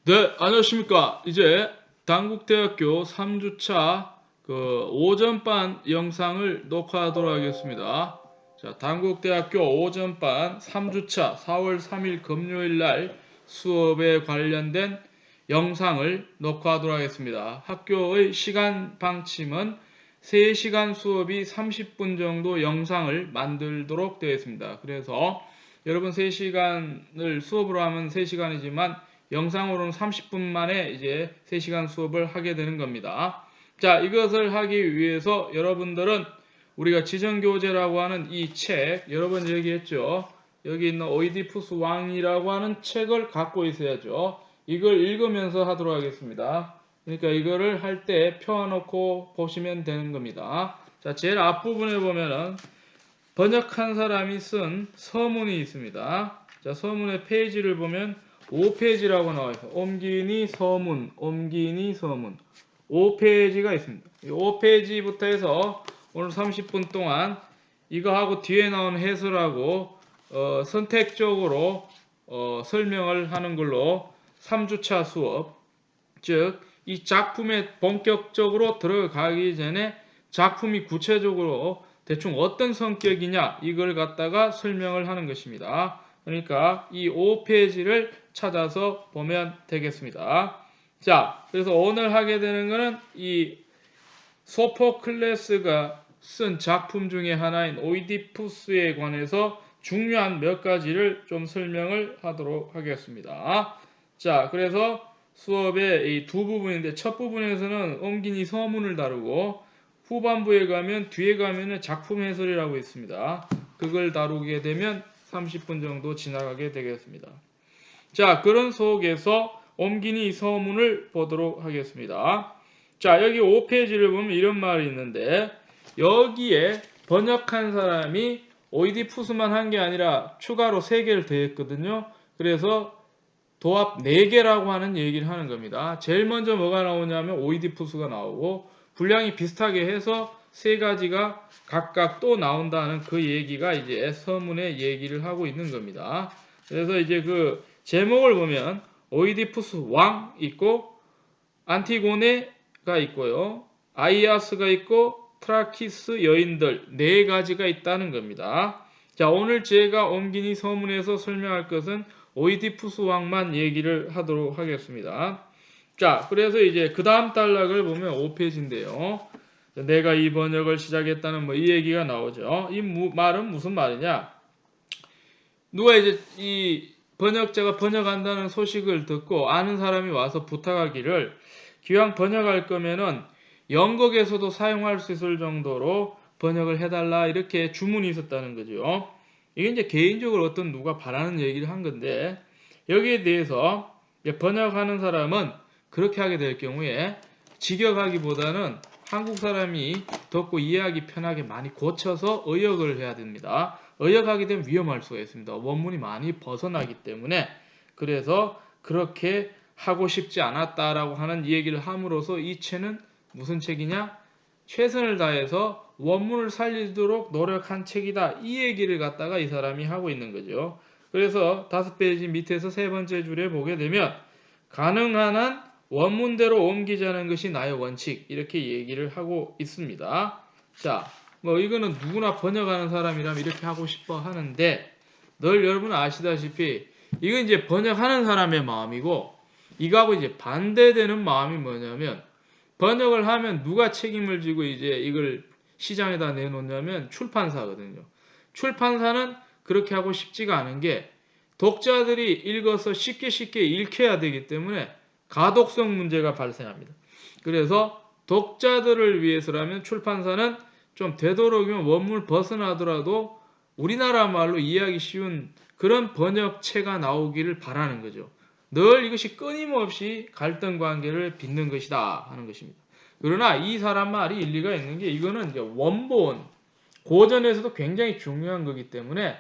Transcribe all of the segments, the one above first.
네, 안녕하십니까. 이제 당국대학교 3주차 오전반 영상을 녹화하도록 하겠습니다. 자, 당국대학교 오전반 3주차 4월 3일 금요일 날 수업에 관련된 영상을 녹화하도록 하겠습니다. 학교의 시간 방침은 3시간 수업이 30분 정도 영상을 만들도록 되어 있습니다. 그래서 여러분 3시간을 수업으로 하면 3시간이지만 영상으로는 30분 만에 이제 3시간 수업을 하게 되는 겁니다. 자, 이것을 하기 위해서 여러분들은 우리가 지정교재라고 하는 이 책, 여러 번 얘기했죠. 여기 있는 오이디푸스 왕이라고 하는 책을 갖고 있어야죠. 이걸 읽으면서 하도록 하겠습니다. 그러니까 이거를 할 때 펴놓고 보시면 되는 겁니다. 자, 제일 앞부분에 보면은 번역한 사람이 쓴 서문이 있습니다. 자, 서문의 페이지를 보면 5페이지라고 나와 있어요. 옴기니 서문, 옴기니 서문. 5페이지가 있습니다. 이 5페이지부터 해서 오늘 30분 동안 이거하고 뒤에 나온 해설하고 선택적으로 설명을 하는 걸로 3주차 수업, 즉 이 작품에 본격적으로 들어가기 전에 작품이 구체적으로 대충 어떤 성격이냐 이걸 갖다가 설명을 하는 것입니다. 그러니까 이 5페이지를 찾아서 보면 되겠습니다. 자, 그래서 오늘 하게 되는 것은 이 소포클레스가 쓴 작품 중에 하나인 오이디푸스에 관해서 중요한 몇 가지를 좀 설명을 하도록 하겠습니다. 자, 그래서 수업의 이 두 부분인데 첫 부분에서는 옴기니 서문을 다루고 후반부에 가면 뒤에 가면은 작품 해설이라고 있습니다. 그걸 다루게 되면 30분 정도 지나가게 되겠습니다. 자, 그런 속에서 옴기니 서문을 보도록 하겠습니다. 자, 여기 5페이지를 보면 이런 말이 있는데 여기에 번역한 사람이 오이디푸스만 한 게 아니라 추가로 3개를 더했거든요. 그래서 도합 4개라고 하는 얘기를 하는 겁니다. 제일 먼저 뭐가 나오냐면 오이디푸스가 나오고 분량이 비슷하게 해서 3가지가 각각 또 나온다는 그 얘기가 이제 서문의 얘기를 하고 있는 겁니다. 그래서 이제 그 제목을 보면 오이디푸스 왕 있고 안티고네가 있고요. 아이아스가 있고 트라키스 여인들 4가지가 있다는 겁니다. 자, 오늘 제가 옴기니 서문에서 설명할 것은 오이디푸스 왕만 얘기를 하도록 하겠습니다. 자, 그래서 이제 그 다음 단락을 보면 5페이지인데요. 내가 이 번역을 시작했다는 뭐 이 얘기가 나오죠. 이 말은 무슨 말이냐? 누가 이제 이 번역자가 번역한다는 소식을 듣고 아는 사람이 와서 부탁하기를 기왕 번역할 거면은 영국에서도 사용할 수 있을 정도로 번역을 해달라 이렇게 주문이 있었다는 거죠. 이게 이제 개인적으로 어떤 누가 바라는 얘기를 한 건데 여기에 대해서 번역하는 사람은 그렇게 하게 될 경우에 직역하기보다는 한국 사람이 듣고 이해하기 편하게 많이 고쳐서 의역을 해야 됩니다. 의역하게 되면 위험할 수가 있습니다. 원문이 많이 벗어나기 때문에 그래서 그렇게 하고 싶지 않았다라고 하는 얘기를 함으로써 이 책은 무슨 책이냐? 최선을 다해서 원문을 살리도록 노력한 책이다. 이 얘기를 갖다가 이 사람이 하고 있는 거죠. 그래서 5페이지 밑에서 3번째 줄에 보게 되면 가능한 한 원문대로 옮기자는 것이 나의 원칙 이렇게 얘기를 하고 있습니다. 자, 뭐 이거는 누구나 번역하는 사람이라면 이렇게 하고 싶어 하는데 늘 여러분 아시다시피 이건 이제 번역하는 사람의 마음이고 이거하고 이제 반대되는 마음이 뭐냐면 번역을 하면 누가 책임을 지고 이제 이걸 시장에다 내놓냐면 출판사거든요. 출판사는 그렇게 하고 싶지가 않은 게 독자들이 읽어서 쉽게 읽혀야 되기 때문에 가독성 문제가 발생합니다. 그래서 독자들을 위해서라면 출판사는 좀 되도록이면 원문을 벗어나더라도 우리나라 말로 이해하기 쉬운 그런 번역체가 나오기를 바라는 거죠. 늘 이것이 끊임없이 갈등 관계를 빚는 것이다 하는 것입니다. 그러나 이 사람 말이 일리가 있는 게 이거는 이제 원본, 고전에서도 굉장히 중요한 거기 때문에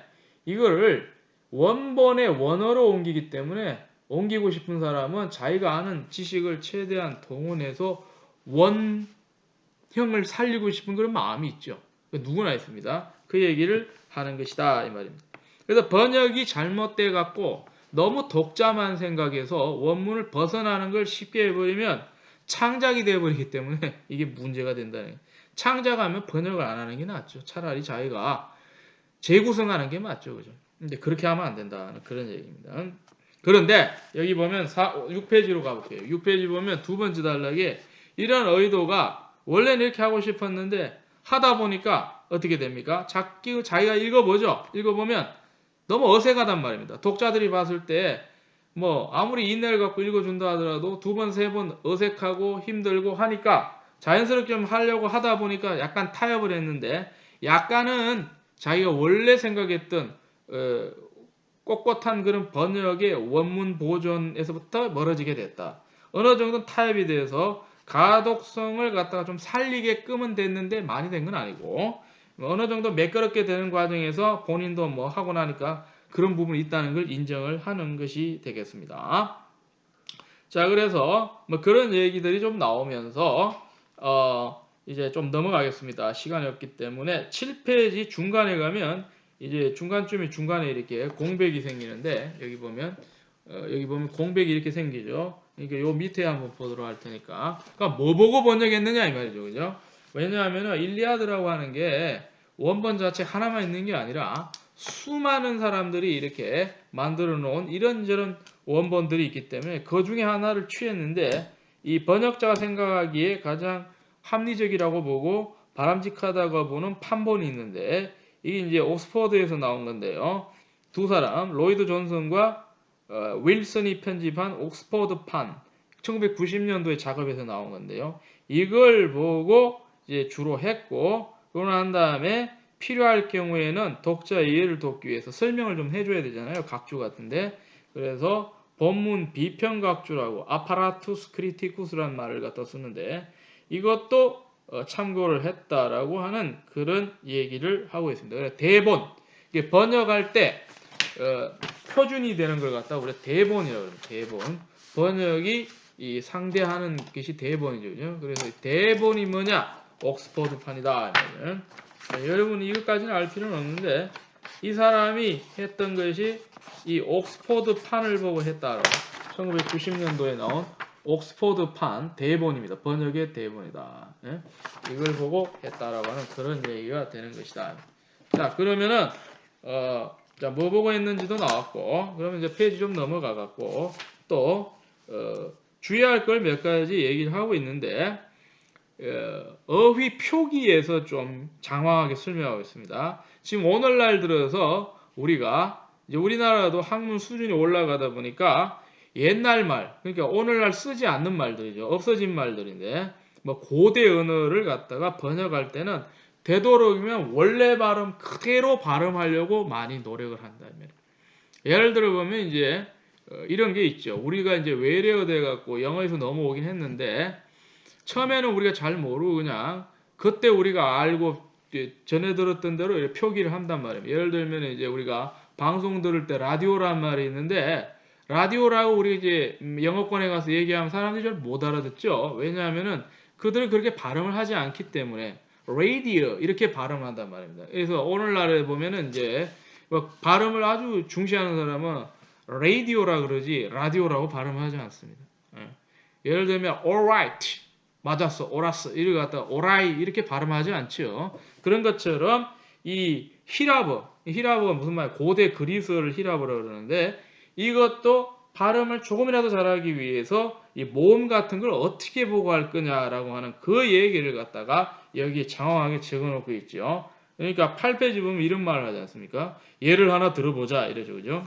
이거를 원본의 원어로 옮기기 때문에 옮기고 싶은 사람은 자기가 아는 지식을 최대한 동원해서 원형을 살리고 싶은 그런 마음이 있죠. 누구나 있습니다. 그 얘기를 하는 것이다 이 말입니다. 그래서 번역이 잘못돼 갖고 너무 독자만 생각해서 원문을 벗어나는 걸 쉽게 해버리면 창작이 돼버리기 때문에 이게 문제가 된다는 거예요. 창작하면 번역을 안 하는 게 낫죠. 차라리 자기가 재구성하는 게 맞죠. 그죠? 근데 그렇게 하면 안 된다는 그런 얘기입니다. 그런데 여기 보면 6페이지로 가볼게요. 6페이지 보면 두 번째 단락에 이런 의도가 원래는 이렇게 하고 싶었는데 하다 보니까 어떻게 됩니까? 자기가 읽어보죠. 읽어보면 너무 어색하단 말입니다. 독자들이 봤을 때 뭐 아무리 인내를 갖고 읽어준다 하더라도 두 번, 세 번 어색하고 힘들고 하니까 자연스럽게 좀 하려고 하다 보니까 약간 타협을 했는데 약간은 자기가 원래 생각했던 꼿꼿한 그런 번역의 원문 보존에서부터 멀어지게 됐다. 어느 정도 타협이 돼서 가독성을 갖다가 좀 살리게끔은 됐는데 많이 된 건 아니고 어느 정도 매끄럽게 되는 과정에서 본인도 뭐 하고 나니까 그런 부분이 있다는 걸 인정을 하는 것이 되겠습니다. 자, 그래서 뭐 그런 얘기들이 좀 나오면서 이제 좀 넘어가겠습니다. 시간이 없기 때문에 7페이지 중간에 가면 이제 중간에 이렇게 공백이 생기는데 여기 보면 공백이 이렇게 생기죠. 그러니까 요 밑에 한번 보도록 할 테니까. 그러니까 뭐 보고 번역했느냐 이 말이죠. 그죠? 왜냐하면 일리아드라고 하는 게 원본 자체 하나만 있는 게 아니라 수많은 사람들이 이렇게 만들어 놓은 이런저런 원본들이 있기 때문에 그 중에 하나를 취했는데 이 번역자가 생각하기에 가장 합리적이라고 보고 바람직하다고 보는 판본이 있는데 이게 이제 옥스퍼드에서 나온 건데요. 두 사람 로이드 존슨과 윌슨이 편집한 옥스퍼드판 1990년도에 작업해서 나온 건데요. 이걸 보고 이제 주로 했고 그러고 난 다음에 필요할 경우에는 독자 이해를 돕기 위해서 설명을 좀 해줘야 되잖아요. 각주 같은데 그래서 본문 비평각주라고 아파라투스 크리티쿠스라는 말을 갖다 쓰는데 이것도 참고를 했다라고 하는 그런 얘기를 하고 있습니다. 그래서 대본 이게 번역할 때 표준이 되는 걸 갖다 우리가 대본이라고 합니다. 대본 번역이 이 상대하는 것이 대본이죠. 그죠? 그래서 대본이 뭐냐? 옥스퍼드판이다. 여러분 이것까지는 알 필요는 없는데 이 사람이 했던 것이 이 옥스퍼드판을 보고 했다라고 1990년도에 나온 옥스퍼드판 대본입니다. 번역의 대본이다. 예? 이걸 보고 했다라고 하는 그런 얘기가 되는 것이다. 자 그러면은 자, 뭐 보고 했는지도 나왔고 그러면 이제 페이지 좀 넘어가 갖고 또 주의할 걸 몇 가지 얘기를 하고 있는데 어휘 표기에서 좀 장황하게 설명하고 있습니다. 지금 오늘날 들어서 우리가 이제 우리나라도 학문 수준이 올라가다 보니까 옛날 말, 그러니까 오늘날 쓰지 않는 말들이죠. 없어진 말들인데 뭐 고대 언어를 갖다가 번역할 때는 되도록이면 원래 발음 그대로 발음하려고 많이 노력을 한다면 예를 들어 보면 이제 이런 게 있죠. 우리가 이제 외래어 돼 갖고 영어에서 넘어오긴 했는데 처음에는 우리가 잘 모르고 그냥 그때 우리가 알고 전해 들었던 대로 이렇게 표기를 한단 말이에요. 예를 들면 이제 우리가 방송 들을 때 라디오란 말이 있는데 라디오라고 우리 이제 영어권에 가서 얘기하면 사람들이 잘 못 알아듣죠. 왜냐하면은 그들은 그렇게 발음을 하지 않기 때문에 radio 이렇게 발음을 한단 말입니다. 그래서 오늘날에 보면은 이제 뭐 발음을 아주 중시하는 사람은 radio라 그러지 라디오라고 발음하지 않습니다. 예를 들면 alright 맞았어, 옳았어, 이를 갖다 오라이 이렇게 발음하지 않죠. 그런 것처럼 이 히라버가 무슨 말? 고대 그리스어를 히라버라고 그러는데 이것도 발음을 조금이라도 잘하기 위해서 이 모음 같은 걸 어떻게 보고 할 거냐라고 하는 그 얘기를 갖다가 여기에 장황하게 적어놓고 있죠. 그러니까 8페이지 보면 이런 말을 하지 않습니까? 예를 하나 들어보자 이러죠, 그죠?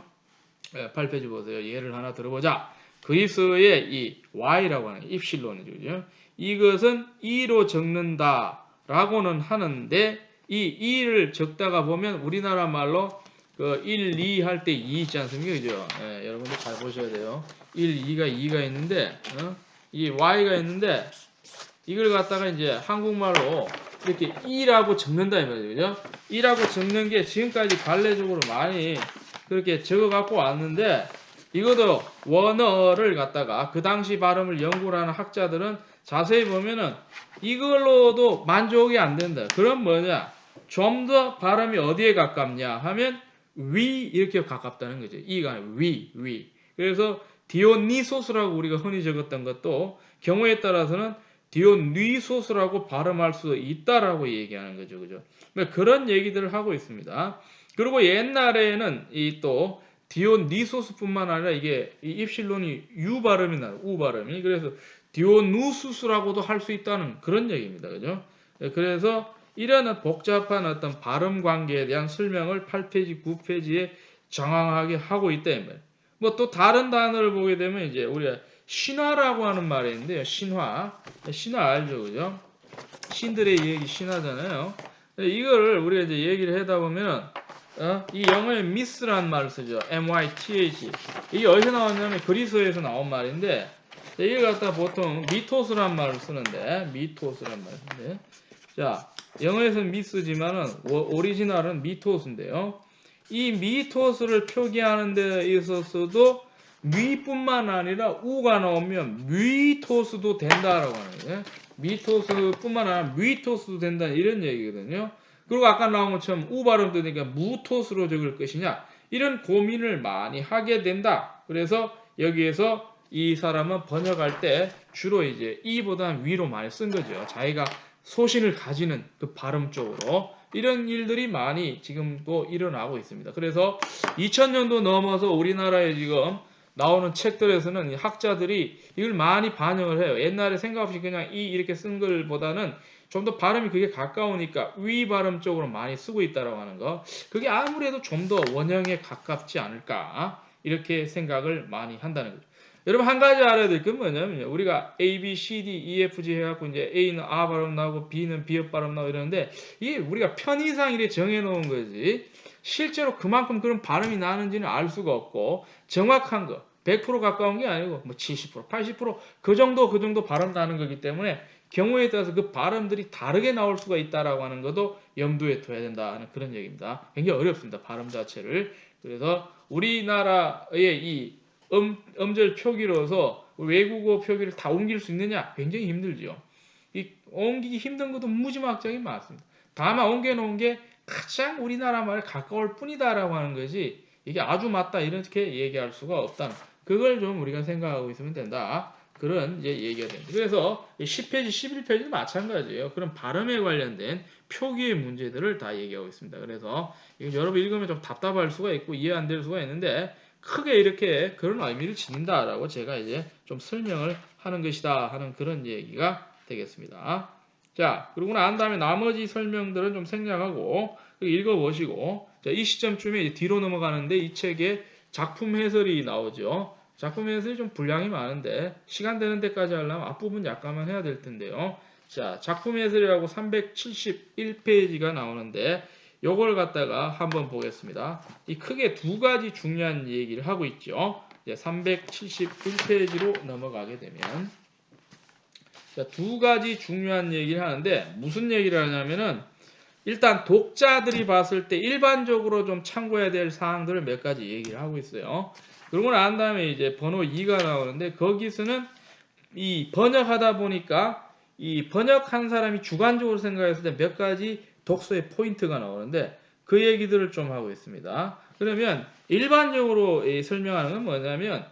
8페이지 보세요. 예를 하나 들어보자. 그리스어의 이 y라고 하는 입실론이죠, 그죠? 이것은 2로 적는다라고는 하는데 이 2를 적다가 보면 우리나라 말로 그 1, 2 할 때 2 있지 않습니까? 그죠? 여러분들 잘 보셔야 돼요. 1, 2가 있는데 이 y가 있는데 이걸 갖다가 이제 한국말로 이렇게 2라고 적는다 이 말이죠. 그죠? 2라고 적는 게 지금까지 관례적으로 많이 그렇게 적어 갖고 왔는데 이것도 원어를 갖다가 그 당시 발음을 연구를 하는 학자들은 자세히 보면은 이걸로도 만족이 안 된다. 그럼 뭐냐? 좀 더 발음이 어디에 가깝냐 하면 위 이렇게 가깝다는 거죠. 이가 아니라 위. 그래서 디오니소스라고 우리가 흔히 적었던 것도 경우에 따라서는 디오니소스라고 발음할 수 있다라고 얘기하는 거죠. 그죠? 그런 얘기들을 하고 있습니다. 그리고 옛날에는 이 또 디오니소스뿐만 아니라 이게 이 입실론이 유 발음이 나요. 우 발음이. 그래서 디오누수스라고도 할 수 있다는 그런 얘기입니다. 그죠? 그래서 이런 복잡한 어떤 발음 관계에 대한 설명을 8페이지, 9페이지에 장황하게 하고 있다. 뭐 또 다른 단어를 보게 되면 이제 우리가 신화라고 하는 말이 있는데요. 신화 알죠, 그죠? 신들의 얘기 신화잖아요. 이거를 우리가 이제 얘기를 하다 보면은 이 영어에 미스라는 말을 쓰죠. myth. 이게 어디서 나왔냐면 그리스어에서 나온 말인데 이걸 갖다 보통 미토스라는 말을 쓰는데 미토스라는 말을 쓰는데 자 영어에서는 미스지만은 오리지널은 미토스인데요. 이 미토스를 표기하는 데 있어서도 미뿐만 아니라 우가 나오면 미토스도 된다라고 하는 거예요. 미토스뿐만 아니라 미토스도 된다 이런 얘기거든요. 그리고 아까 나온 것처럼 우 발음 뜨니까 무토스로 적을 것이냐 이런 고민을 많이 하게 된다. 그래서 여기에서 이 사람은 번역할 때 주로 이제 이보다는 위로 많이 쓴 거죠. 자기가 소신을 가지는 그 발음 쪽으로 이런 일들이 많이 지금도 일어나고 있습니다. 그래서 2000년도 넘어서 우리나라에 지금 나오는 책들에서는 학자들이 이걸 많이 반영을 해요. 옛날에 생각 없이 그냥 이 이렇게 쓴 것보다는 좀 더 발음이 그게 가까우니까 위 발음 쪽으로 많이 쓰고 있다라고 하는 거. 그게 아무래도 좀 더 원형에 가깝지 않을까 이렇게 생각을 많이 한다는 거죠. 여러분 한 가지 알아야 될 건 뭐냐면 우리가 A, B, C, D, E, F, G 해갖고 이제 A는 아 발음 나오고 B는 비읍 발음 나오고 이러는데 이게 우리가 편의상 이렇게 정해놓은 거지 실제로 그만큼 그런 발음이 나는지는 알 수가 없고 정확한 거 100% 가까운 게 아니고 뭐 70%, 80%그 정도 발음 나는 거기 때문에 경우에 따라서 그 발음들이 다르게 나올 수가 있다라고 하는 것도 염두에 둬야 된다는 그런 얘기입니다. 굉장히 어렵습니다. 발음 자체를. 그래서 우리나라의 이 음절 표기로서 외국어 표기를 다 옮길 수 있느냐? 굉장히 힘들죠. 이 옮기기 힘든 것도 무지막지하게 많습니다. 다만 옮겨놓은 게 가장 우리나라 말에 가까울 뿐이다라고 하는 거지 이게 아주 맞다 이렇게 얘기할 수가 없다는 그걸 좀 우리가 생각하고 있으면 된다. 그런 이제 얘기가 됩니다. 그래서 10페이지, 11페이지도 마찬가지예요. 그런 발음에 관련된 표기의 문제들을 다 얘기하고 있습니다. 그래서 여러분 읽으면 좀 답답할 수가 있고 이해 안 될 수가 있는데 크게 이렇게 그런 의미를 지닌다라고 제가 이제 좀 설명을 하는 것이다 하는 그런 얘기가 되겠습니다. 자, 그러고 난 다음에 나머지 설명들은 좀 생략하고 읽어보시고 자, 이 시점쯤에 이제 뒤로 넘어가는데 이 책에 작품 해설이 나오죠. 작품 해설이 좀 분량이 많은데 시간 되는 데까지 하려면 앞부분 약간만 해야 될 텐데요. 자, 작품 해설이라고 371페이지가 나오는데 요걸 갖다가 한번 보겠습니다. 이 크게 두 가지 중요한 얘기를 하고 있죠. 371페이지로 넘어가게 되면 자, 두 가지 중요한 얘기를 하는데 무슨 얘기를 하냐면은 일단 독자들이 봤을 때 일반적으로 좀 참고해야 될 사항들을 몇 가지 얘기를 하고 있어요. 그러고 난 다음에 이제 번호 2가 나오는데 거기서는 이 번역하다 보니까 이 번역한 사람이 주관적으로 생각했을 때 몇 가지 독서의 포인트가 나오는데 그 얘기들을 좀 하고 있습니다. 그러면 일반적으로 설명하는 건 뭐냐면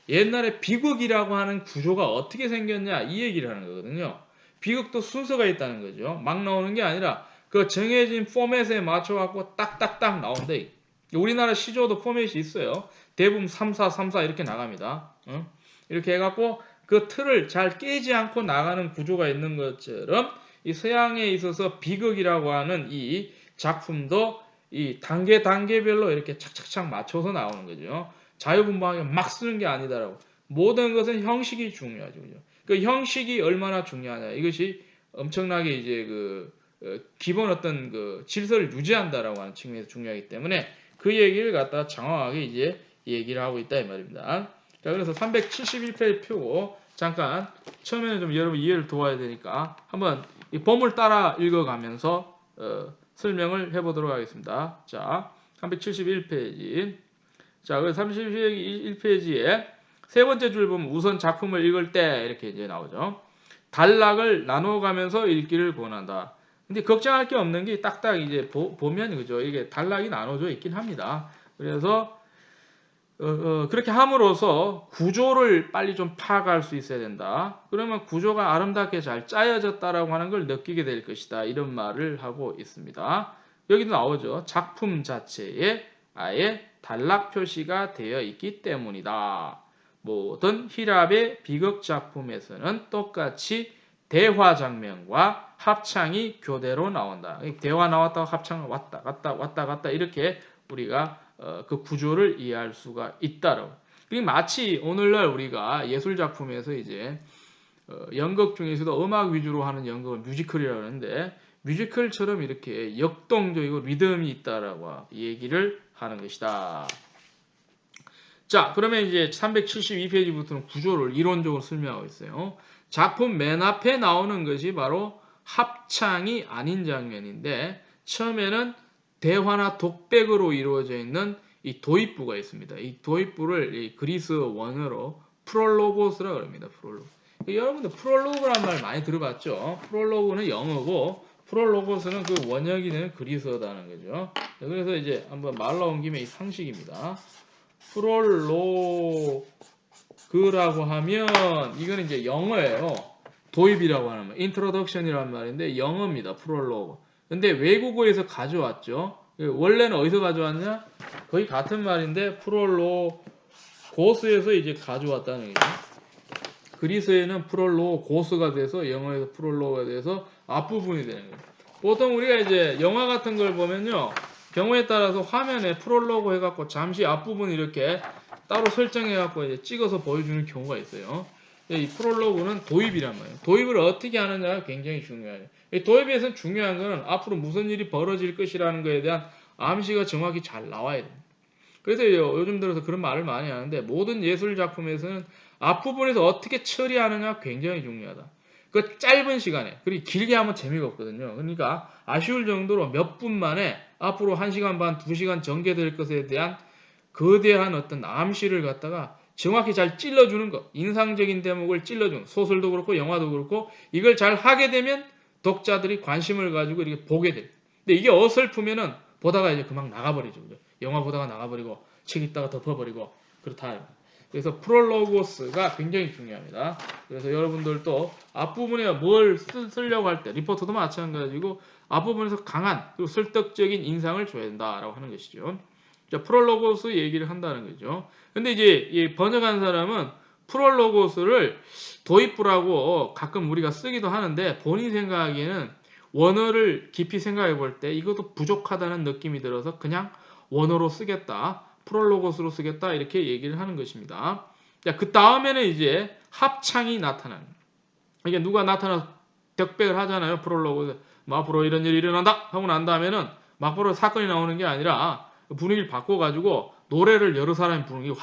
옛날에 비극이라고 하는 구조가 어떻게 생겼냐 이 얘기를 하는 거거든요. 비극도 순서가 있다는 거죠. 막 나오는 게 아니라 그 정해진 포맷에 맞춰갖고 딱딱딱 나온대. 우리나라 시조도 포맷이 있어요. 대부분 3, 4, 3, 4 이렇게 나갑니다. 이렇게 해갖고 그 틀을 잘 깨지 않고 나가는 구조가 있는 것처럼 이 서양에 있어서 비극이라고 하는 이 작품도 이 단계별로 이렇게 착착착 맞춰서 나오는 거죠. 자유분방하게 막 쓰는 게 아니다라고. 모든 것은 형식이 중요하죠. 그죠? 그 형식이 얼마나 중요하냐. 이것이 엄청나게 이제 기본 어떤 그 질서를 유지한다라고 하는 측면에서 중요하기 때문에 그 얘기를 갖다가 장황하게 이제 얘기를 하고 있다 이 말입니다. 자, 그래서 371페이지 펴고 잠깐 처음에는 좀 여러분 이해를 도와야 되니까 한번 이 범을 따라 읽어가면서 설명을 해보도록 하겠습니다. 자, 371페이지. 자, 그래서 31페이지에 세 번째 줄 보면 우선 작품을 읽을 때 이렇게 이제 나오죠. 단락을 나눠가면서 읽기를 권한다. 근데 걱정할 게 없는 게 딱딱 이제 보면 그죠. 이게 단락이 나눠져 있긴 합니다. 그래서 그렇게 함으로써 구조를 빨리 좀 파악할 수 있어야 된다. 그러면 구조가 아름답게 잘 짜여졌다라고 하는 걸 느끼게 될 것이다. 이런 말을 하고 있습니다. 여기도 나오죠. 작품 자체에 아예 단락 표시가 되어 있기 때문이다. 모든 히랍의 비극 작품에서는 똑같이 대화 장면과 합창이 교대로 나온다. 대화 나왔다가 합창 왔다 갔다 이렇게 우리가 그 구조를 이해할 수가 있다라고. 그리고 마치 오늘날 우리가 예술 작품에서 이제 연극 중에서도 음악 위주로 하는 연극을 뮤지컬이라고 하는데 뮤지컬처럼 이렇게 역동적이고 리듬이 있다라고 얘기를 하는 것이다. 자, 그러면 이제 372페이지부터는 구조를 이론적으로 설명하고 있어요. 작품 맨 앞에 나오는 것이 바로 합창이 아닌 장면인데 처음에는 대화나 독백으로 이루어져 있는 이 도입부가 있습니다. 이 도입부를 이 그리스 원어로 프롤로고스라고 합니다. 프롤로그. 여러분들 프롤로그란 말 많이 들어봤죠? 프롤로그는 영어고 프롤로고스는 그 원형이 되는 그리스어다는 거죠. 그래서 이제 한번 말 나온 김에 이 상식입니다. 프롤로그라고 하면 이거는 이제 영어예요. 도입이라고 하는 말, 인트로덕션이라는 말인데 영어입니다. 프롤로그. 근데 외국어에서 가져왔죠. 원래는 어디서 가져왔냐? 거의 같은 말인데 프롤로고스에서 이제 가져왔다는 얘기죠. 그리스에는 프롤로고스가 돼서 영어에서 프롤로그가 돼서 앞부분이 되는 거예요. 보통 우리가 이제 영화 같은 걸 보면요. 경우에 따라서 화면에 프롤로그 해갖고 잠시 앞부분 이렇게 따로 설정해갖고 이제 찍어서 보여주는 경우가 있어요. 이 프롤로그는 도입이란 말이에요. 도입을 어떻게 하느냐가 굉장히 중요해요. 이 도입에서 중요한 거는 앞으로 무슨 일이 벌어질 것이라는 것에 대한 암시가 정확히 잘 나와야 돼요. 그래서 요즘 들어서 그런 말을 많이 하는데 모든 예술 작품에서는 앞부분에서 어떻게 처리하느냐 굉장히 중요하다. 그 짧은 시간에, 그리고 길게 하면 재미가 없거든요. 그러니까 아쉬울 정도로 몇 분 만에 앞으로 1시간 반, 2시간 전개될 것에 대한 거대한 어떤 암시를 갖다가 정확히 잘 찔러주는 것, 인상적인 대목을 찔러주는, 소설도 그렇고 영화도 그렇고 이걸 잘 하게 되면 독자들이 관심을 가지고 이렇게 보게 돼요. 근데 이게 어설프면은 보다가 이제 그만 나가버리죠. 영화 보다가 나가버리고 책 읽다가 덮어버리고 그렇다. 그래서 프롤로고스가 굉장히 중요합니다. 그래서 여러분들도 앞부분에 뭘 쓰려고 할 때 리포터도 마찬가지고 앞부분에서 강한 그리고 설득적인 인상을 줘야 된다라고 하는 것이죠. 자, 프롤로고스 얘기를 한다는 거죠. 근데 이제 번역한 사람은 프롤로고스를 도입부라고 가끔 우리가 쓰기도 하는데 본인 생각하기에는 원어를 깊이 생각해 볼 때 이것도 부족하다는 느낌이 들어서 그냥 원어로 쓰겠다. 프롤로고스로 쓰겠다. 이렇게 얘기를 하는 것입니다. 자, 그 다음에는 이제 합창이 나타나는. 이게 누가 나타나서 덕백을 하잖아요. 프롤로그. 뭐 앞으로 이런 일이 일어난다 하고 난 다음에는 막바로 사건이 나오는 게 아니라 분위기를 바꿔가지고 노래를 여러 사람이 부르는 게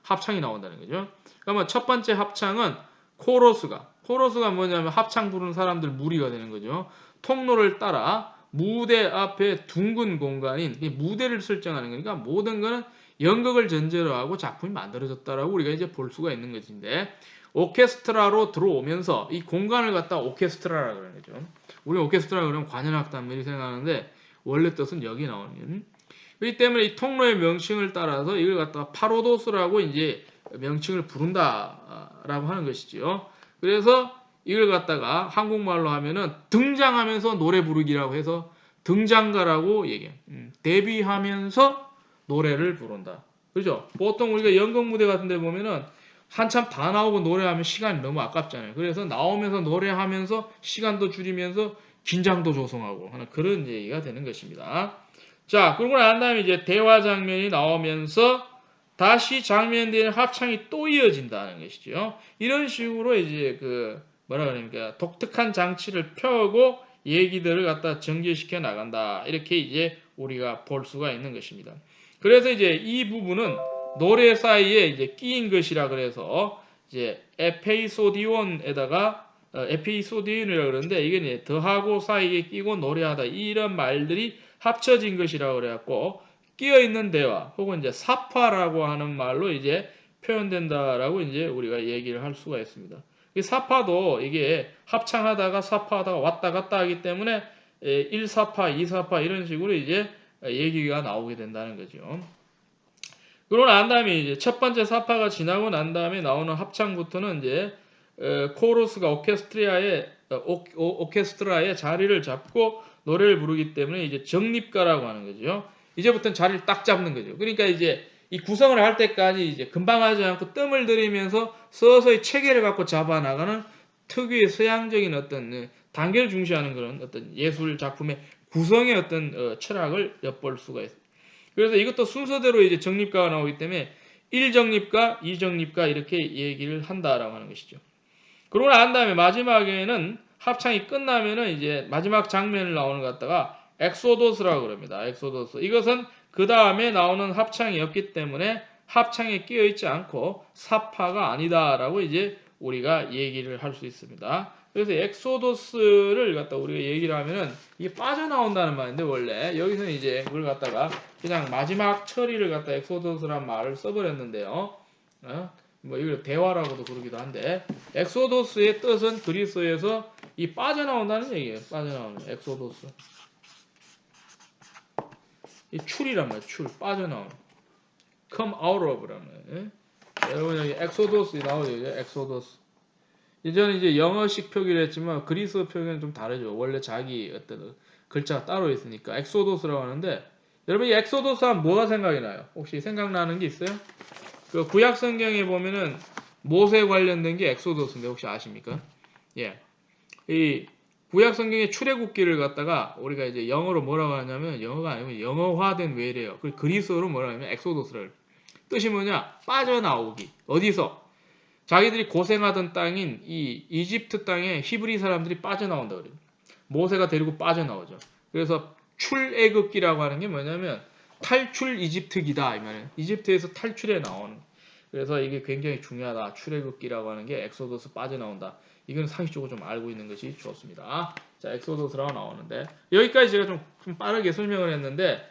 합창이 나온다는 거죠. 그러면 첫 번째 합창은 코러스가 뭐냐면 합창 부르는 사람들 무리가 되는 거죠. 통로를 따라 무대 앞에 둥근 공간인 무대를 설정하는 거니까 모든 거는 연극을 전제로 하고 작품이 만들어졌다라고 우리가 이제 볼 수가 있는 것인데 오케스트라로 들어오면서 이 공간을 갖다 오케스트라라고 그러는 거죠. 우리 오케스트라 그러면 관현악단들이 생각하는데 원래 뜻은 여기 나오는. 그렇기 때문에 이 통로의 명칭을 따라서 이걸 갖다가 파로도스라고 이제 명칭을 부른다라고 하는 것이죠. 그래서 이걸 갖다가 한국말로 하면은 등장하면서 노래 부르기라고 해서 등장가라고 얘기해요. 데뷔하면서 노래를 부른다. 그죠? 보통 우리가 연극 무대 같은 데 보면은 한참 다 나오고 노래하면 시간이 너무 아깝잖아요. 그래서 나오면서 노래하면서 시간도 줄이면서 긴장도 조성하고 하는 그런 얘기가 되는 것입니다. 자, 그러고 난 다음에 이제 대화 장면이 나오면서 다시 장면 뒤에 합창이 또 이어진다는 것이죠. 이런 식으로 이제 뭐라 그러니까 독특한 장치를 펴고 얘기들을 갖다 전개시켜 나간다. 이렇게 이제 우리가 볼 수가 있는 것입니다. 그래서 이제 이 부분은 노래 사이에 이제 끼인 것이라 그래서 이제 에피소디온이라고 그러는데 이게 이제 더하고 사이에 끼고 노래하다 이런 말들이 합쳐진 것이라고 그래갖고 끼어 있는 대화 혹은 이제 사파라고 하는 말로 이제 표현된다라고 이제 우리가 얘기를 할 수가 있습니다. 이 사파도 이게 합창하다가 사파하다가 왔다 갔다 하기 때문에 1사파, 2사파 이런 식으로 이제 얘기가 나오게 된다는 거죠. 그러고 난 다음에 이제 첫 번째 사파가 지나고 난 다음에 나오는 합창부터는 이제 코러스가 오케스트라의 자리를 잡고 노래를 부르기 때문에 이제 정립가라고 하는 거죠. 이제부터는 자리를 딱 잡는 거죠. 그러니까 이제 이 구성을 할 때까지 이제 금방 하지 않고 뜸을 들이면서 서서히 체계를 갖고 잡아 나가는 특유의 서양적인 어떤 단계를 중시하는 그런 어떤 예술 작품의 구성의 어떤 철학을 엿볼 수가 있습니다. 그래서 이것도 순서대로 이제 정립가가 나오기 때문에 1정립가, 2정립가 이렇게 얘기를 한다라고 하는 것이죠. 그러고 난 다음에 마지막에는 합창이 끝나면은 이제 마지막 장면을 나오는 것 같다가 엑소도스라고 그럽니다. 엑소도스. 이것은 그 다음에 나오는 합창이었기 때문에 합창에 끼어 있지 않고 사파가 아니다라고 이제 우리가 얘기를 할 수 있습니다. 그래서 엑소도스를 갖다 우리가 얘기를 하면은 이게 빠져나온다는 말인데 원래 여기서는 이제 그걸 갖다가 그냥 마지막 처리를 갖다 엑소도스란 말을 써버렸는데요. 뭐 이걸 대화라고도 부르기도 한데 엑소도스의 뜻은 그리스어에서 이 빠져나온다는 얘기예요. 빠져나오는 엑소도스. 이 출이란 말이에요. 출 빠져나오는. come out of란 말이에요. 여러분 여기 엑소도스 나오죠. 엑소도스. 이제는 이제 영어식 표기를 했지만 그리스어 표기는 좀 다르죠. 원래 자기 어떤 글자가 따로 있으니까 엑소도스라고 하는데 여러분 이 엑소도스 하면 뭐가 생각이 나요? 혹시 생각나는 게 있어요? 그 구약 성경에 보면은 모세 관련된 게 엑소도스인데 혹시 아십니까? 예. 이 구약 성경의 출애굽기를 갖다가 우리가 이제 영어로 뭐라고 하냐면 영어가 아니고 영어화된 외래요. 그리고 그리스어로 뭐라고 하냐면 엑소도스를. 뜻이 뭐냐? 빠져나오기. 어디서? 자기들이 고생하던 땅인 이 이집트 땅에 히브리 사람들이 빠져나온다 그래요. 모세가 데리고 빠져나오죠. 그래서 출애굽기라고 하는 게 뭐냐면 탈출 이집트기다 이 말이에요. 이집트에서 탈출해 나오는. 그래서 이게 굉장히 중요하다. 출애굽기라고 하는 게 엑소더스 빠져나온다. 이건 상식적으로 좀 알고 있는 것이 좋습니다. 자, 엑소더스라고 나오는데 여기까지 제가 좀 빠르게 설명을 했는데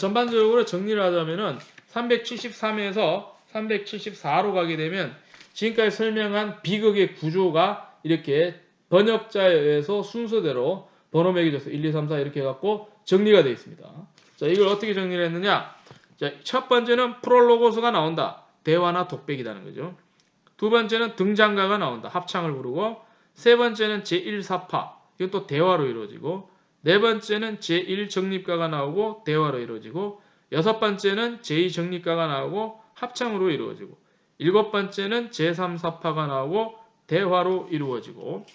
전반적으로 정리를 하자면은 373에서 374로 가게 되면 지금까지 설명한 비극의 구조가 이렇게 번역자에 의해서 순서대로 번호 매겨져서 1, 2, 3, 4 이렇게 해갖고 정리가 되어 있습니다. 자, 이걸 어떻게 정리를 했느냐? 자, 첫 번째는 프롤로고스가 나온다. 대화나 독백이라는 거죠. 두 번째는 등장가가 나온다. 합창을 부르고 세 번째는 제1사파. 이건 또 대화로 이루어지고 네 번째는 제1정립가가 나오고 대화로 이루어지고 여섯 번째는 제2정립가가 나오고 합창으로 이루어지고 일곱 번째는 제3사파가 나오고 대화로 이루어지고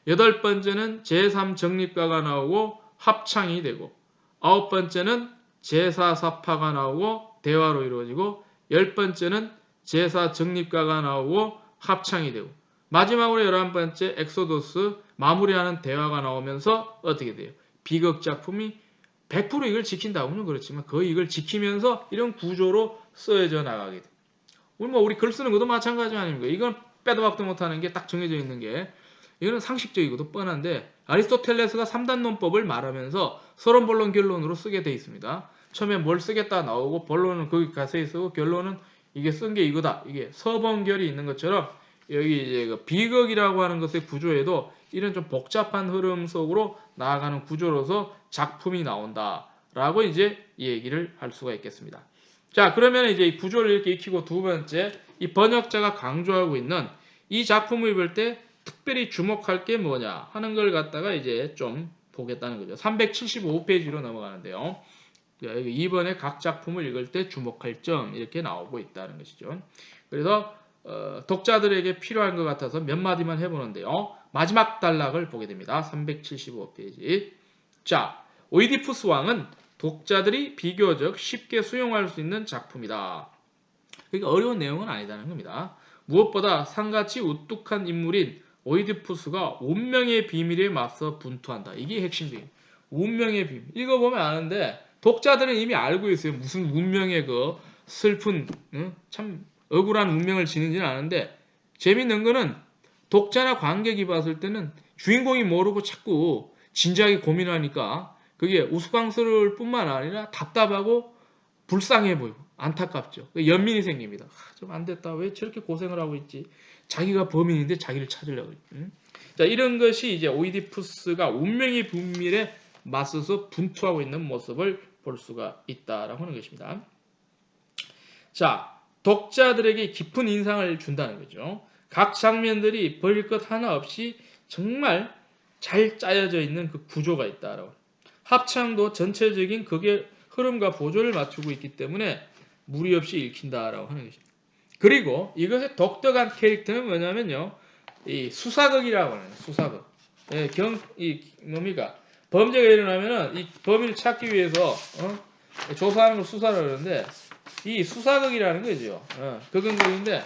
여덟 번째는 제3정립가가 나오고 합창이 되고 아홉 번째는 제4사파가 나오고 대화로 이루어지고 열 번째는 제4정립가가 나오고 합창이 되고 마지막으로 11번째 엑소도스 마무리하는 대화가 나오면서 어떻게 돼요? 비극 작품이 100% 이걸 지킨다고는 그렇지만 거의 이걸 지키면서 이런 구조로 쓰여져 나가게 돼요. 우리 글 쓰는 것도 마찬가지 아닙니까? 이건 빼도 박도 못하는 게 딱 정해져 있는 게 이거는 상식적이고도 뻔한데 아리스토텔레스가 3단 논법을 말하면서 서론 본론 결론으로 쓰게 돼 있습니다. 처음에 뭘 쓰겠다 나오고 본론은 거기 가세히 쓰고 결론은 이게 쓴 게 이거다. 이게 서번결이 있는 것처럼 여기 이제 그 비극이라고 하는 것의 구조에도 이런 좀 복잡한 흐름 속으로 나아가는 구조로서 작품이 나온다라고 이제 얘기를 할 수가 있겠습니다. 자, 그러면 이제 이 구조를 이렇게 익히고 두 번째, 이 번역자가 강조하고 있는 이 작품을 볼 때 특별히 주목할 게 뭐냐 하는 걸 갖다가 이제 좀 보겠다는 거죠. 375페이지로 넘어가는데요. 여기 2번에 각 작품을 읽을 때 주목할 점 이렇게 나오고 있다는 것이죠. 그래서 독자들에게 필요한 것 같아서 몇 마디만 해보는데요. 마지막 단락을 보게 됩니다. 375페이지. 자, 오이디푸스 왕은 독자들이 비교적 쉽게 수용할 수 있는 작품이다. 그러니까 어려운 내용은 아니다는 겁니다. 무엇보다 상같이 우뚝한 인물인 오이디푸스가 운명의 비밀에 맞서 분투한다. 이게 핵심적이에요. 운명의 비밀. 읽어보면 아는데 독자들은 이미 알고 있어요. 무슨 운명의 그 슬픈 참 억울한 운명을 지는지는 아는데 재밌는 거는 독자나 관객이 봤을 때는 주인공이 모르고 자꾸 진지하게 고민하니까 그게 우스꽝스러울 뿐만 아니라 답답하고 불쌍해 보이고 안타깝죠. 연민이 생깁니다. 좀 안 됐다. 왜 저렇게 고생을 하고 있지? 자기가 범인인데 자기를 찾으려고. 자, 이런 것이 이제 오이디푸스가 운명의 비밀에 맞서서 분투하고 있는 모습을 볼 수가 있다라고 하는 것입니다. 자, 독자들에게 깊은 인상을 준다는 거죠. 각 장면들이 버릴 것 하나 없이 정말 잘 짜여져 있는 그 구조가 있다라고. 합창도 전체적인 극의 흐름과 보조를 맞추고 있기 때문에 무리 없이 읽힌다라고 하는 것입니다. 그리고 이것의 독특한 캐릭터는 뭐냐면요. 이 수사극이라고 하는 수사극. 예, 뭡니까? 범죄가 일어나면은 이 범인을 찾기 위해서 조사하는 걸 수사를 하는데 이 수사극이라는 거죠. 극은극인데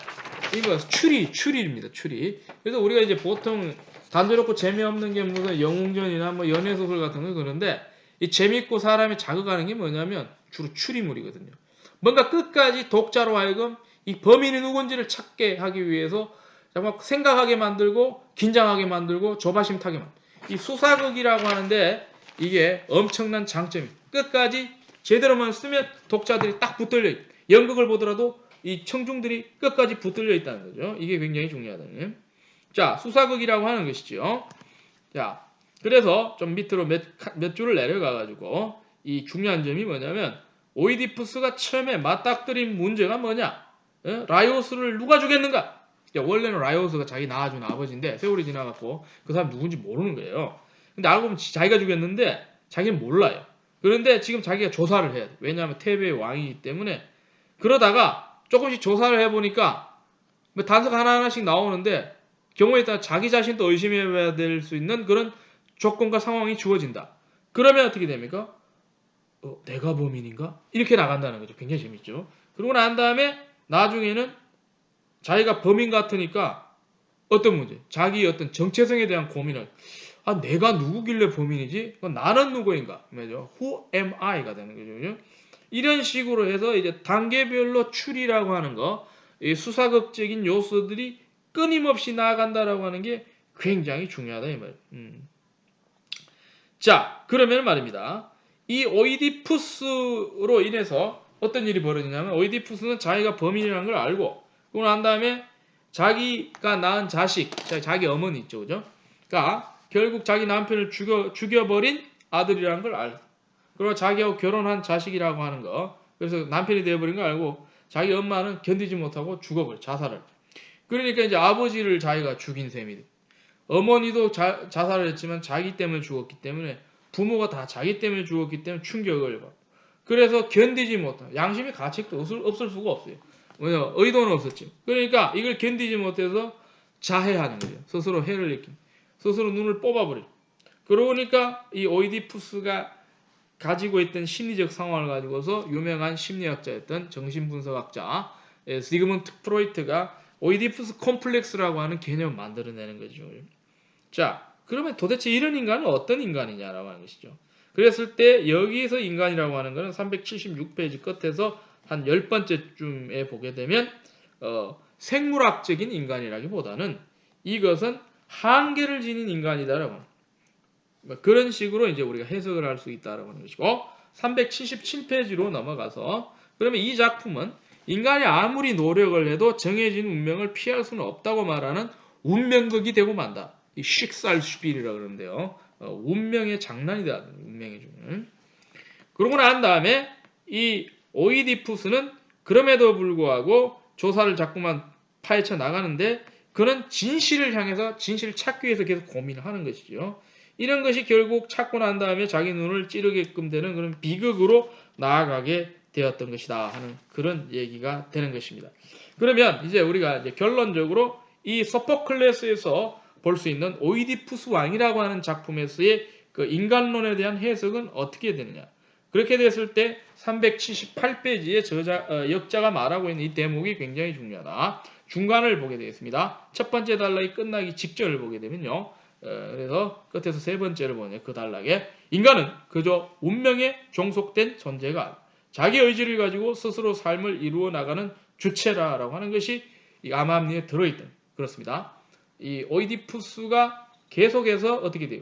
이거 추리입니다. 추리. 그래서 우리가 이제 보통 단조롭고 재미없는 게 무슨 영웅전이나 뭐 연애소설 같은 거 그런데 이 재밌고 사람이 자극하는 게 뭐냐면 주로 추리물이거든요. 뭔가 끝까지 독자로 하여금 이 범인이 누군지를 찾게 하기 위해서 정말 생각하게 만들고 긴장하게 만들고 조바심 타게 만들고 이 수사극이라고 하는데 이게 엄청난 장점이 끝까지 제대로만 쓰면 독자들이 딱 붙들려 있고 연극을 보더라도 이 청중들이 끝까지 붙들려 있다는 거죠. 이게 굉장히 중요하다는. 자, 수사극이라고 하는 것이죠. 자, 그래서 좀 밑으로 몇 줄을 내려가 가지고 이 중요한 점이 뭐냐면 오이디푸스가 처음에 맞닥뜨린 문제가 뭐냐? 라이오스를 누가 죽였는가? 원래는 라이오스가 자기 낳아준 아버지인데 세월이 지나갔고 그 사람 누군지 모르는 거예요. 근데 알고 보면 자기가 죽였는데 자기는 몰라요. 그런데 지금 자기가 조사를 해야 돼. 왜냐하면 테베의 왕이기 때문에. 그러다가 조금씩 조사를 해보니까 뭐 단서가 하나하나씩 나오는데 경우에 따라 자기 자신도 의심해야 될 수 있는 그런 조건과 상황이 주어진다. 그러면 어떻게 됩니까? 내가 범인인가? 이렇게 나간다는 거죠. 굉장히 재밌죠. 그러고 난 다음에 나중에는 자기가 범인 같으니까 어떤 문제? 자기의 어떤 정체성에 대한 고민을 내가 누구길래 범인이지? 나는 누구인가? 맞죠? Who am I가 되는 거죠. 그죠? 이런 식으로 해서 이제 단계별로 추리라고 하는 거, 이 수사극적인 요소들이 끊임없이 나아간다라고 하는 게 굉장히 중요하다 이 말. 자, 그러면 말입니다. 이 오이디푸스로 인해서 어떤 일이 벌어지냐면 오이디푸스는 자기가 범인이라는 걸 알고 그러고 난 다음에 자기가 낳은 자식, 자기 어머니 있죠, 그죠? 그러니까 결국 자기 남편을 죽여버린 아들이라는 걸 알고 그리고 자기하고 결혼한 자식이라고 하는 거 그래서 남편이 되어버린 걸 알고 자기 엄마는 견디지 못하고 죽어버려 자살을. 그러니까 이제 아버지를 자기가 죽인 셈이 돼. 어머니도 자살을 했지만 자기 때문에 죽었기 때문에 부모가 다 자기 때문에 죽었기 때문에 충격을 받고 그래서 견디지 못한 양심의 가책도 없을 수가 없어요. 왜냐 의도는 없었지. 그러니까 이걸 견디지 못해서 자해하는 거예요. 스스로 해를 입힌. 스스로 눈을 뽑아버려. 그러니까 이 오이디푸스가 가지고 있던 심리적 상황을 가지고서 유명한 심리학자였던 정신분석학자 시그문트 프로이트가 오이디푸스 콤플렉스라고 하는 개념을 만들어내는 거죠. 자, 그러면 도대체 이런 인간은 어떤 인간이냐라고 하는 것이죠. 그랬을 때 여기서 인간이라고 하는 것은 376페이지 끝에서 한 10번째쯤에 보게 되면 생물학적인 인간이라기보다는 이것은 한계를 지닌 인간이다라고 하는 그런 식으로 이제 우리가 해석을 할 수 있다라고 하는 것이고 377페이지로 넘어가서 그러면 이 작품은 인간이 아무리 노력을 해도 정해진 운명을 피할 수는 없다고 말하는 운명극이 되고 만다. 이 식살슈필이라고 그러는데요. 운명의 장난이다. 운명의 중. 그러고 난 다음에 이 오이디푸스는 그럼에도 불구하고 조사를 자꾸만 파헤쳐 나가는데 그는 진실을 향해서 진실을 찾기 위해서 계속 고민을 하는 것이죠. 이런 것이 결국 찾고 난 다음에 자기 눈을 찌르게끔 되는 그런 비극으로 나아가게 되었던 것이다 하는 그런 얘기가 되는 것입니다. 그러면 이제 우리가 이제 결론적으로 이 소포클레스에서 볼 수 있는 오이디푸스 왕이라고 하는 작품에서의 그 인간론에 대한 해석은 어떻게 되느냐? 그렇게 됐을 때 378페이지에 역자가 말하고 있는 이 대목이 굉장히 중요하다. 중간을 보게 되겠습니다. 첫 번째 단락이 끝나기 직전을 보게 되면요. 그래서 끝에서 세 번째를 보네. 그 단락에 인간은 그저 운명에 종속된 존재가 자기 의지를 가지고 스스로 삶을 이루어 나가는 주체라라고 하는 것이 이 암암리에 들어있다. 그렇습니다. 이 오이디푸스가 계속해서 어떻게 돼요?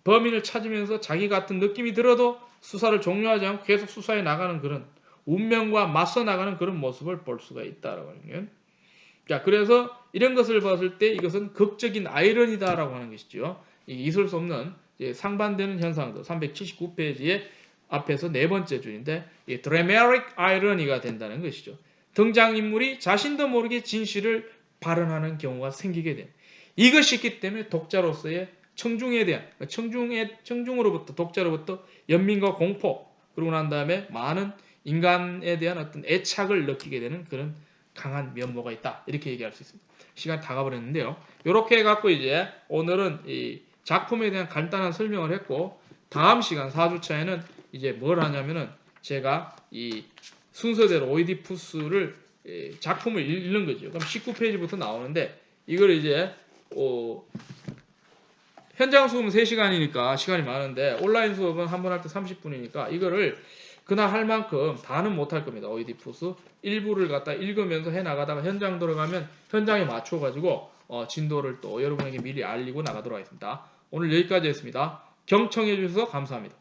범인을 찾으면서 자기 같은 느낌이 들어도 수사를 종료하지 않고 계속 수사해 나가는 그런 운명과 맞서 나가는 그런 모습을 볼 수가 있다라고 하는 거예요. 자, 그래서 이런 것을 봤을 때 이것은 극적인 아이러니다라고 하는 것이죠. 있을 수 없는 상반되는 현상도 379페이지에 앞에서 네 번째 줄인데 dramatic irony가 된다는 것이죠. 등장인물이 자신도 모르게 진실을 발언하는 경우가 생기게 됩니다. 이것이 있기 때문에 독자로서의 청중에 대한 청중으로부터 독자로부터 연민과 공포 그러고 난 다음에 많은 인간에 대한 어떤 애착을 느끼게 되는 그런 강한 면모가 있다. 이렇게 얘기할 수 있습니다. 시간 다 가버렸는데요. 이렇게 해갖고 이제 오늘은 이 작품에 대한 간단한 설명을 했고 다음 시간 4주차에는 이제 뭘 하냐면은 제가 이 순서대로 오이디푸스를 작품을 읽는 거죠. 그럼 19페이지부터 나오는데 이걸 이제 현장 수업은 3시간이니까 시간이 많은데 온라인 수업은 한 번 할 때 30분이니까 이거를 그날 할 만큼 다는 못 할 겁니다. 오이디푸스 일부를 갖다 읽으면서 해 나가다가 현장 들어가면 현장에 맞춰 가지고 진도를 또 여러분에게 미리 알리고 나가도록 하겠습니다. 오늘 여기까지 했습니다. 경청해 주셔서 감사합니다.